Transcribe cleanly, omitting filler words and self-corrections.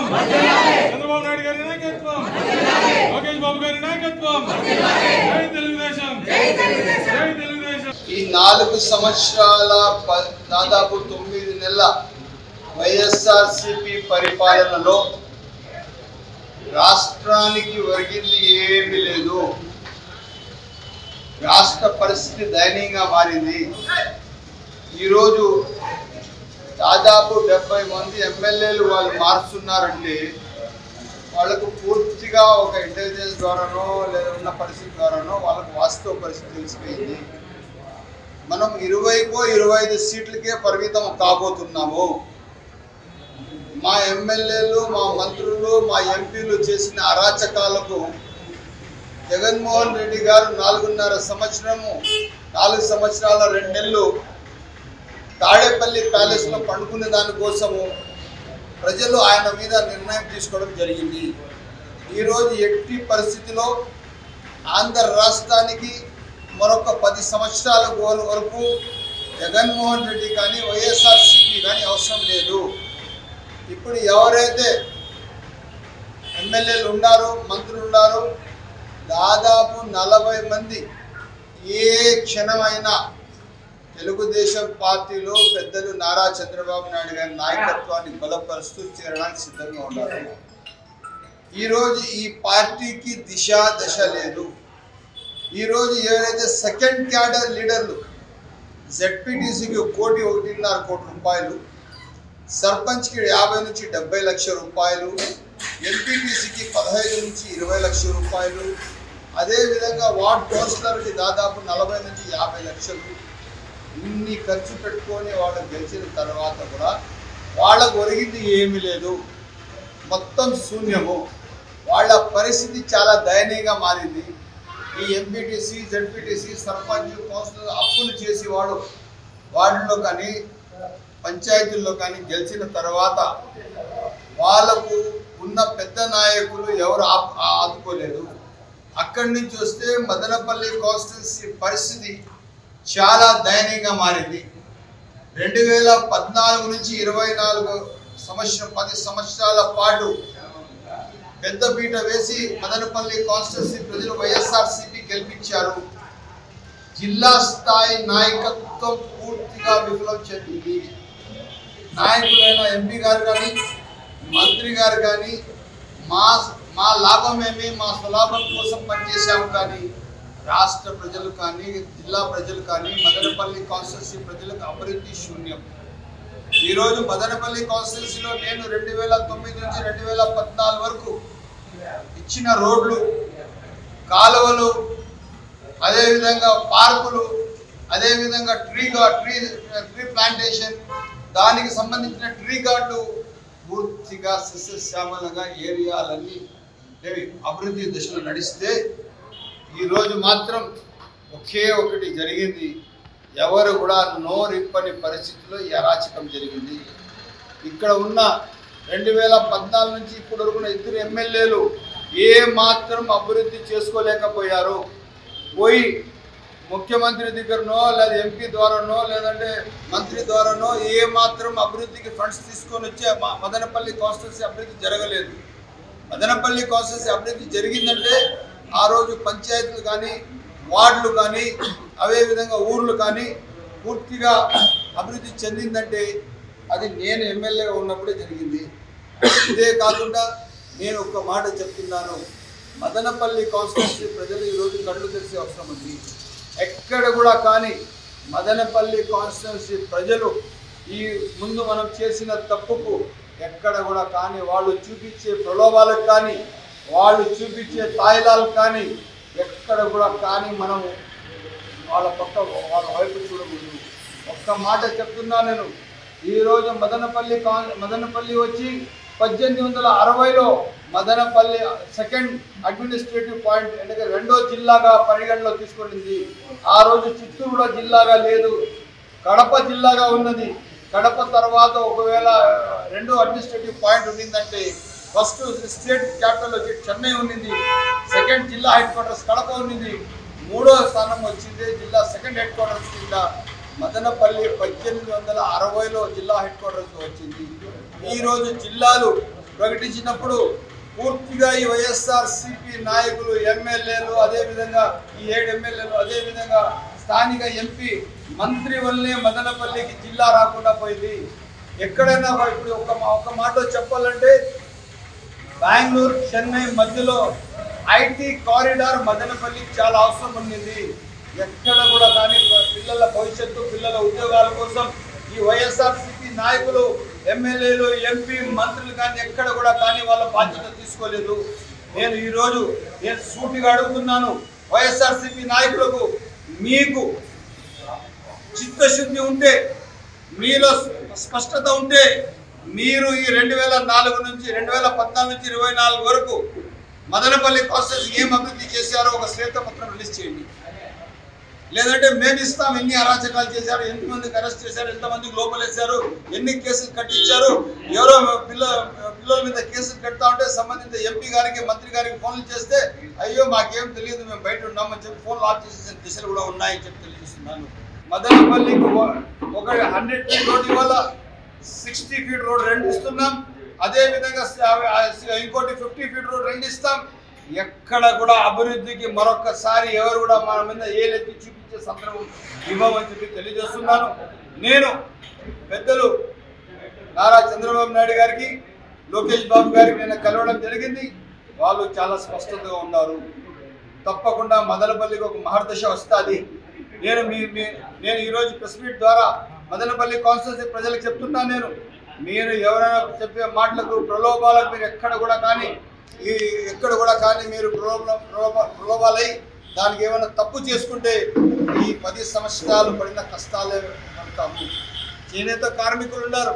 చంద్రబాబు నాయుడు గారి నాయకత్వం, లోకేష్ బాబు గారి నాయకత్వం. జై తెలుగుదేశం, జై తెలుగుదేశం. ఈ 4 సంవత్సరాల దాదాపు 9 నెలల వైఎస్ఆర్సీపీ పరిపాలనలో రాష్ట్రానికి ఒరిగింది ఏమీ లేదు. రాష్ట్ర పరిస్థితి దయనీయంగా మారింది. ఈరోజు దాదాపు 70 మంది ఎమ్మెల్యేలు వాళ్ళు మారుస్తున్నారంటే వాళ్ళకు పూర్తిగా ఒక ఇంటెలిజెన్స్ ద్వారానో లేదా ఉన్న పరిస్థితి ద్వారానో వాళ్ళకు వాస్తవ పరిస్థితి తెలిసిపోయింది. మనం 20కో 25 సీట్లకే పరిమితం కాబోతున్నాము. మా ఎమ్మెల్యేలు, మా మంత్రులు, మా ఎంపీలు చేసిన అరాచకాలకు జగన్మోహన్ రెడ్డి గారు 4 సంవత్సరాల 2 నెలలు తాడేపల్లి ప్యాలెస్లో పండుకునే దానికోసము ప్రజలు ఆయన మీద నిర్ణయం తీసుకోవడం జరిగింది. ఈరోజు ఎట్టి పరిస్థితిలో ఆంధ్ర రాష్ట్రానికి మరొక 10 సంవత్సరాల వరకు జగన్మోహన్ రెడ్డి కానీ వైఎస్ఆర్సీపీ కానీ అవసరం లేదు. ఇప్పుడు ఎవరైతే ఎమ్మెల్యేలు ఉన్నారో, మంత్రులు ఉన్నారో దాదాపు 40 మంది ఏ క్షణమైనా తెలుగుదేశం పార్టీలో పెద్దలు నారా చంద్రబాబు నాయుడు గారి నాయకత్వాన్ని బలపరుస్తూ చేరడానికి సిద్ధంగా ఉన్నారు. ఈరోజు ఈ పార్టీకి దశ లేదు. ఈరోజు ఎవరైతే సెకండ్ క్యాడర్ లీడర్లు జెడ్పీటీసీకి 1.5 కోటి రూపాయలు, సర్పంచ్కి 50 నుంచి 70 లక్షల రూపాయలు, ఎంపీటీసీకి 15 నుంచి 20 లక్షల రూపాయలు, అదేవిధంగా వార్డ్ కౌన్సిలర్కి దాదాపు 40 నుంచి 50 లక్షలు ఇన్ని ఖర్చు పెట్టుకొని వాళ్ళు గెలిచిన తర్వాత కూడా వాళ్ళకు ఒరిగింది ఏమీ లేదు. మొత్తం శూన్యము. వాళ్ళ పరిస్థితి చాలా దయనీయంగా మారింది. ఈ ఎంపీటీసీ, జెడ్పీటీసీ, సర్పంచ్, కౌన్సిలర్ అప్పులు చేసి వార్డులో కానీ పంచాయతీల్లో కానీ గెలిచిన తర్వాత వాళ్ళకు ఉన్న పెద్ద నాయకులు ఎవరు ఆదుకోలేదు. అక్కడి నుంచి వస్తే మదనపల్లి కాన్స్టిట్యున్సీ పరిస్థితి చాలా దయనీయంగా మారింది. 2014 నుంచి 24 సంవత్సరం 10 సంవత్సరాల పాటు పెద్దపీట వేసి మదనపల్లి కాన్స్టిట్యున్సీ ప్రజలు వైఎస్ఆర్సీపీ గెలిపించారు. జిల్లా స్థాయి నాయకత్వం పూర్తిగా విఫలం చెందింది. నాయకులైన ఎంపీ గారు కానీ, మంత్రి గారు కానీ మా లాభమేమి, మా స్వలాభం కోసం పనిచేశాము కానీ రాష్ట్ర ప్రజలు కానీ, జిల్లా ప్రజలు కానీ, మదనపల్లి కాన్స్టిట్యున్సీ ప్రజలకు అభివృద్ధి శూన్యం. ఈరోజు మదనపల్లి కాన్స్టిట్యున్సీలో నేను 2009 నుంచి 2014 వరకు ఇచ్చిన రోడ్లు, కాలువలు, అదేవిధంగా పార్కులు, అదేవిధంగా ట్రీ ప్లాంటేషన్, దానికి సంబంధించిన ట్రీ గార్డులు పూర్తిగా సస్యశ్యామలంగా ఏరియాలన్నీ అభివృద్ధి దశలో నడిస్తే ఈరోజు మాత్రం ఒకే ఒకటి జరిగింది. ఎవరు కూడా నోరిప్పని పరిస్థితిలో ఈ అరాచకం జరిగింది. ఇక్కడ ఉన్న 2014 నుంచి ఇప్పటి వరకు 2 ఎమ్మెల్యేలు ఏ మాత్రం అభివృద్ధి చేసుకోలేకపోయారు. పోయి ముఖ్యమంత్రి దగ్గరనో లేదా ఎంపీ ద్వారానో లేదంటే మంత్రి ద్వారానో ఏ మాత్రం అభివృద్ధికి ఫండ్స్ తీసుకొని వచ్చే మదనపల్లి కాన్స్టిట్యున్సీ అభివృద్ధి జరగలేదు. మదనపల్లి కాన్స్టిట్యున్సీ అభివృద్ధి జరిగిందంటే ఆ రోజు పంచాయతీలు కానీ, వార్డులు కానీ, అదేవిధంగా ఊర్లు కానీ పూర్తిగా అభివృద్ధి చెందిందంటే అది నేను ఎమ్మెల్యేగా ఉన్నప్పుడే జరిగింది. ఇదే కాకుండా నేను ఒక మాట చెప్తున్నాను, మదనపల్లి కాన్స్టిట్యున్సీ ప్రజలు ఈరోజు కళ్ళు తెరిసే అవసరం ఉంది. ఎక్కడ కూడా కానీ మదనపల్లి కాన్స్టిట్యున్సీ ప్రజలు ఈ ముందు మనం చేసిన తప్పుకు ఎక్కడ కూడా కానీ వాళ్ళు చూపించే ప్రలోభాలకు కానీ, వాళ్ళు చూపించే తాయిలాలకు కానీ ఎక్కడ కూడా కానీ మనం వాళ్ళ వైపు చూడకూడదు. ఒక్క మాట చెప్తున్నా నేను, ఈరోజు మదనపల్లి వచ్చి 1860లో మదనపల్లి సెకండ్ అడ్మినిస్ట్రేటివ్ పాయింట్ అంటే 2వ జిల్లాగా పరిగణలో తీసుకునింది. ఆ రోజు చిత్తూరు కూడా జిల్లాగా లేదు, కడప జిల్లాగా ఉన్నది. కడప తర్వాత ఒకవేళ 2వ అడ్మినిస్ట్రేటివ్ పాయింట్ ఉండిందంటే ఫస్ట్ స్టేట్ క్యాపిటల్ వచ్చి చెన్నై ఉన్నింది, సెకండ్ జిల్లా హెడ్ క్వార్టర్స్ కడప ఉన్నింది, 3వ స్థానం వచ్చింది జిల్లా సెకండ్ హెడ్ క్వార్టర్స్ కింద మదనపల్లి 1860లో జిల్లా హెడ్ క్వార్టర్స్ వచ్చింది. ఈరోజు జిల్లాలు ప్రకటించినప్పుడు పూర్తిగా ఈ వైఎస్ఆర్సీపీ నాయకులు, ఎమ్మెల్యేలు, అదేవిధంగా ఈ 7 ఎమ్మెల్యేలు, అదేవిధంగా స్థానిక ఎంపీ మంత్రి వల్లే మదనపల్లికి జిల్లా రాకుండా పోయింది. ఎక్కడైనా ఇప్పుడు ఒక మాట చెప్పాలంటే బెంగళూరు చెన్నై మధ్యలో ఐటీ కారిడార్ మదనపల్లికి చాలా అవసరం ఉండింది. ఎక్కడ కూడా కానీ పిల్లల భవిష్యత్తు, పిల్లల ఉద్యోగాల కోసం ఈ వైఎస్ఆర్సీపీ నాయకులు, ఎమ్మెల్యేలు, ఎంపీ, మంత్రులు కానీ ఎక్కడ కూడా కానీ వాళ్ళ బాధ్యత తీసుకోలేదు. నేను ఈరోజు సూటిగా అడుగుతున్నాను వైఎస్ఆర్సీపీ నాయకులకు, మీకు చిత్తశుద్ధి ఉంటే, మీలో స్పష్టత ఉంటే మీరు ఈ 2004 నుంచి 2014 నుంచి 24 వరకు మదనపల్లి కాన్స్టిట్యూన్సీ ఏం అభివృద్ధి చేశారో ఒక శ్వేతపత్రం రిలీజ్ చేయండి. లేదంటే మేము ఇస్తాం, ఎన్ని అరాచకాలు చేశారు, ఎంతమందికి అరెస్ట్ చేశారు, ఎంతమందికి లోపలేశారు, ఎన్ని కేసులు కట్టించారు, ఎవరో పిల్లల మీద కేసులు కడతా ఉంటే సంబంధిత ఎంపీ గారికి, మంత్రి గారికి ఫోన్లు చేస్తే అయ్యో మాకేం తెలియదు, మేము బయట ఉన్నామని చెప్పి ఫోన్లు ఆఫ్ చేసేసిన దిశలు కూడా ఉన్నాయని చెప్పి తెలియజేస్తున్నాను. మదనపల్లికి ఒక 100 ఫీట్ రోడ్ ఇవాళ 60 ఫీట్ రోడ్ 2 ఇస్తున్నాం. అదేవిధంగా ఇంకోటి 50 ఫీట్ రోడ్ 2 ఇస్తాం. ఎక్కడ కూడా అభివృద్ధికి మరొకసారి ఎవరు కూడా మన మీద ఏలెత్తి చూపించే సందర్భం ఇవ్వమని చెప్పి తెలియజేస్తున్నాను. నేను పెద్దలు నారా చంద్రబాబు నాయుడు గారికి, లోకేష్ బాబు గారికి నేను కలవడం జరిగింది. వాళ్ళు చాలా స్పష్టతగా ఉన్నారు. తప్పకుండా మదనపల్లికి ఒక మహర్దశ వస్తుంది. నేను ఈరోజు ప్రెస్ మీట్ ద్వారా మదనపల్లి కాన్స్టిట్యూన్సీ ప్రజలకు చెప్తున్నాను, మీరు ఎవరైనా చెప్పే మాటలకు, ప్రలోభాలకు మీరు ఎక్కడ కూడా కానీ మీరు ప్రలోభాలై దానికి ఏమైనా తప్పు చేసుకుంటే ఈ 10 సంవత్సరాలు పడిన కష్టాలే పడతాము. చేనేత కార్మికులు ఉన్నారు,